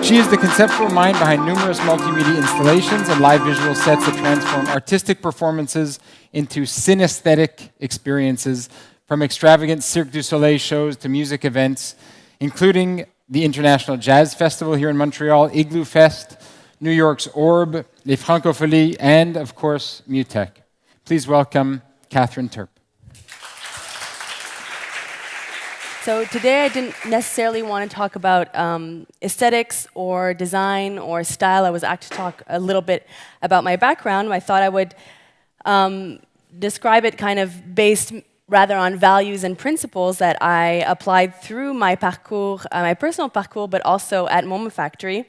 She is the conceptual mind behind numerous multimedia installations and live visual sets that transform artistic performances into synesthetic experiences, from extravagant Cirque du Soleil shows to music events, including the International Jazz Festival here in Montreal, Igloofest, New York's Orb, les Francofolies, and, of course, MUTEK. Please welcome Catherine Turp. So today I didn't necessarily want to talk about aesthetics or design or style. I was actually talk a little bit about my background. I thought I would describe it kind of based rather on values and principles that I applied through my parcours, my personal parcours, but also at Moment Factory.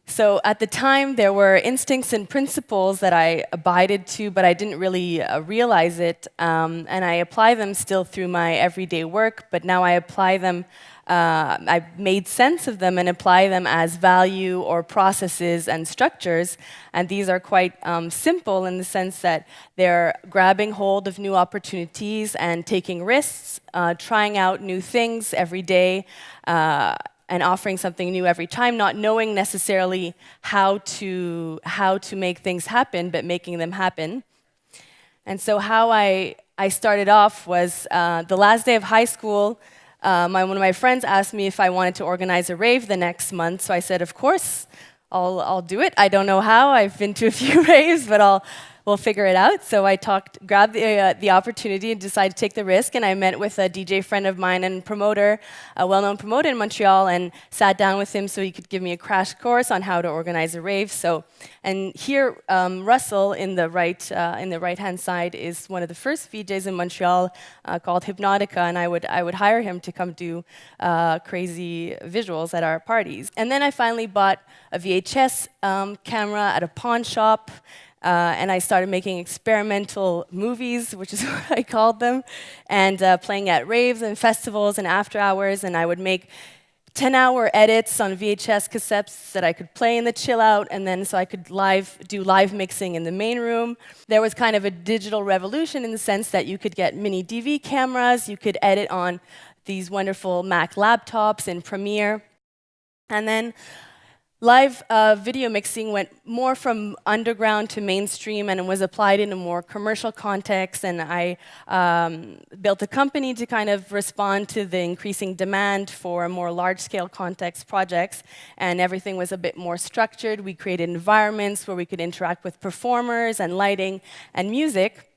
So at the time, there were instincts and principles that I abided to, but I didn't really realize it. And I apply them still through my everyday work, but now I apply them, I've made sense of them and apply them as value or processes and structures. And these are quite simple in the sense that they're grabbing hold of new opportunities and taking risks, trying out new things every day, and offering something new every time, not knowing necessarily how to make things happen, but making them happen. And so how I started off was the last day of high school, one of my friends asked me if I wanted to organize a rave the next month, so I said, of course, I'll do it. I don't know how, I've been to a few raves, but we'll figure it out. So I grabbed the opportunity and decided to take the risk, and I met with a DJ friend of mine and promoter, a well-known promoter in Montreal, and sat down with him so he could give me a crash course on how to organize a rave. And here, Russell in the right-hand side is one of the first VJs in Montreal called Hypnotica, and I would hire him to come do crazy visuals at our parties. And then I finally bought a VHS camera at a pawn shop. And I started making experimental movies, which is what I called them, and playing at raves and festivals and after hours, and I would make 10-hour edits on VHS cassettes that I could play in the chill out, and then so I could do live mixing in the main room. There was kind of a digital revolution in the sense that you could get mini DV cameras, you could edit on these wonderful Mac laptops in Premiere, and then live video mixing went more from underground to mainstream, and it was applied in a more commercial context, and I built a company to kind of respond to the increasing demand for more large-scale context projects, and everything was a bit more structured. We created environments where we could interact with performers and lighting and music,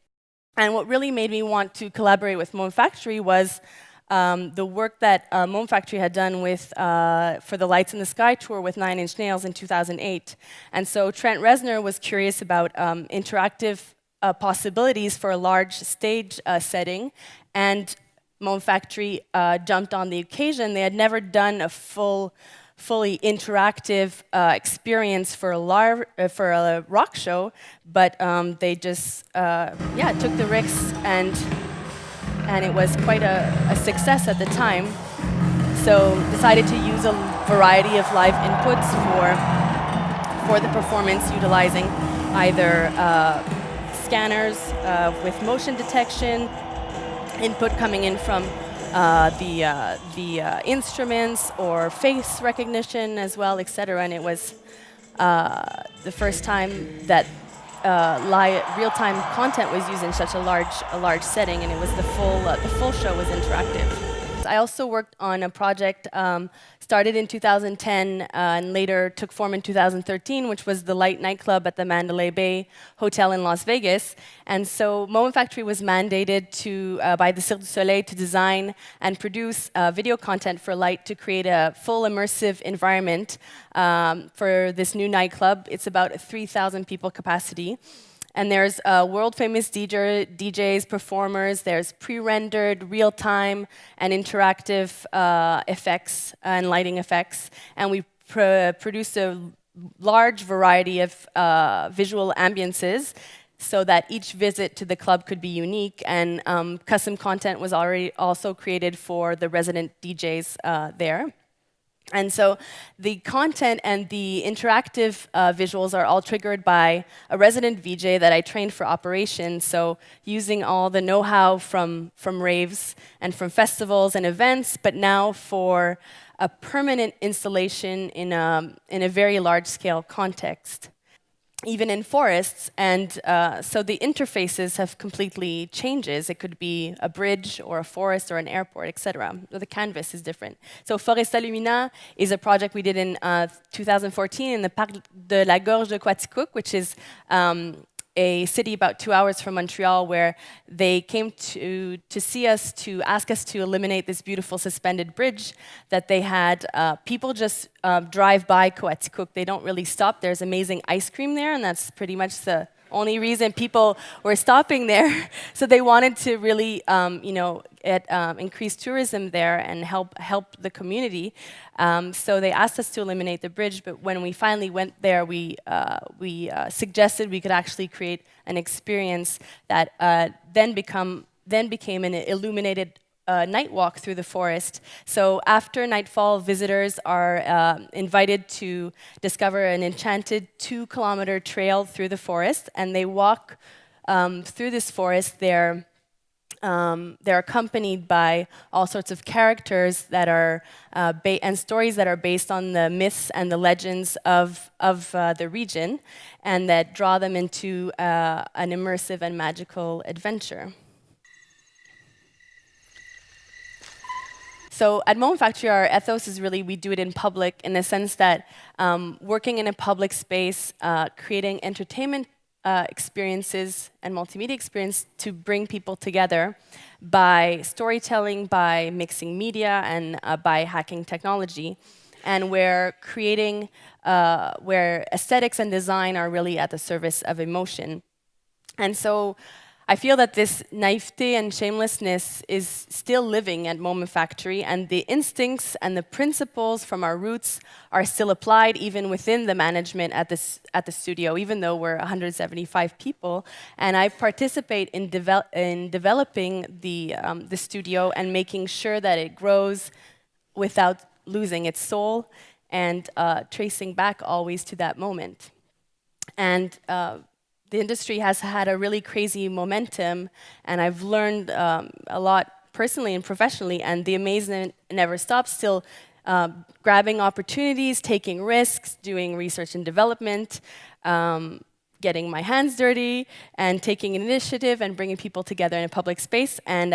and what really made me want to collaborate with Moment Factory was the work that Moment Factory had done for the Lights in the Sky tour with 9 Inch Nails in 2008. And so Trent Reznor was curious about interactive possibilities for a large stage setting, and Moment Factory jumped on the occasion. They had never done a fully interactive experience for a rock show, but they just took the risks, and it was quite a success at the time. So decided to use a variety of live inputs for the performance, utilizing either scanners with motion detection, input coming in from the instruments, or face recognition as well, etc. And it was the first time that real-time content was used in such a large setting, and it was the full show was interactive. I also worked on a project started in 2010 and later took form in 2013, which was the Light nightclub at the Mandalay Bay Hotel in Las Vegas. And so Moment Factory was mandated by the Cirque du Soleil to design and produce video content for Light to create a full immersive environment for this new nightclub. It's about a 3,000 people capacity. And there's world-famous DJs, performers, there's pre-rendered, real-time, and interactive effects and lighting effects. And we produced a large variety of visual ambiances so that each visit to the club could be unique. And custom content was already also created for the resident DJs there. And so the content and the interactive visuals are all triggered by a resident VJ that I trained for operations. So using all the know-how from RAVEs and from festivals and events, but now for a permanent installation in a very large-scale context, even in forests. And so the interfaces have completely changes. It could be a bridge or a forest or an airport, etc. The canvas is different. So Foresta Lumina is a project we did in 2014 in the Parc de la Gorge de Quaticook, which is a city about 2 hours from Montreal, where they came to see us, to ask us to eliminate this beautiful suspended bridge that they had. People just drive by Coaticook. They don't really stop. There's amazing ice cream there, and that's pretty much the only reason people were stopping there. So they wanted to really, increase tourism there and help the community. So they asked us to eliminate the bridge, but when we finally went there, we suggested we could actually create an experience that then became an illuminated night walk through the forest. So after nightfall, visitors are invited to discover an enchanted 2-kilometer trail through the forest, and they walk through this forest. They're accompanied by all sorts of characters that are and stories that are based on the myths and the legends of the region, and that draw them into an immersive and magical adventure. So at Moment Factory, our ethos is really we do it in public, in the sense that working in a public space, creating entertainment experiences and multimedia experience to bring people together by storytelling, by mixing media, and by hacking technology. And where where aesthetics and design are really at the service of emotion. And so I feel that this naivete and shamelessness is still living at Moment Factory, and the instincts and the principles from our roots are still applied even within the management at the studio, even though we're 175 people. And I participate in developing the studio and making sure that it grows without losing its soul, and tracing back always to that moment. And the industry has had a really crazy momentum, and I've learned a lot personally and professionally, and the amazement never stops, still grabbing opportunities, taking risks, doing research and development, getting my hands dirty, and taking an initiative and bringing people together in a public space. And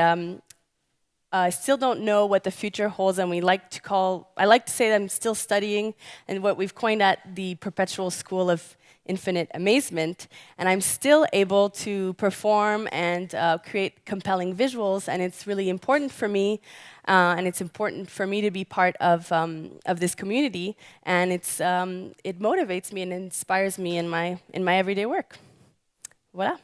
I still don't know what the future holds, and I like to say that I'm still studying, and what we've coined at the Perpetual School of Infinite Amazement, and I'm still able to perform and create compelling visuals, and it's really important for me, and it's important for me to be part of this community, and it motivates me and inspires me in my everyday work. Voilà.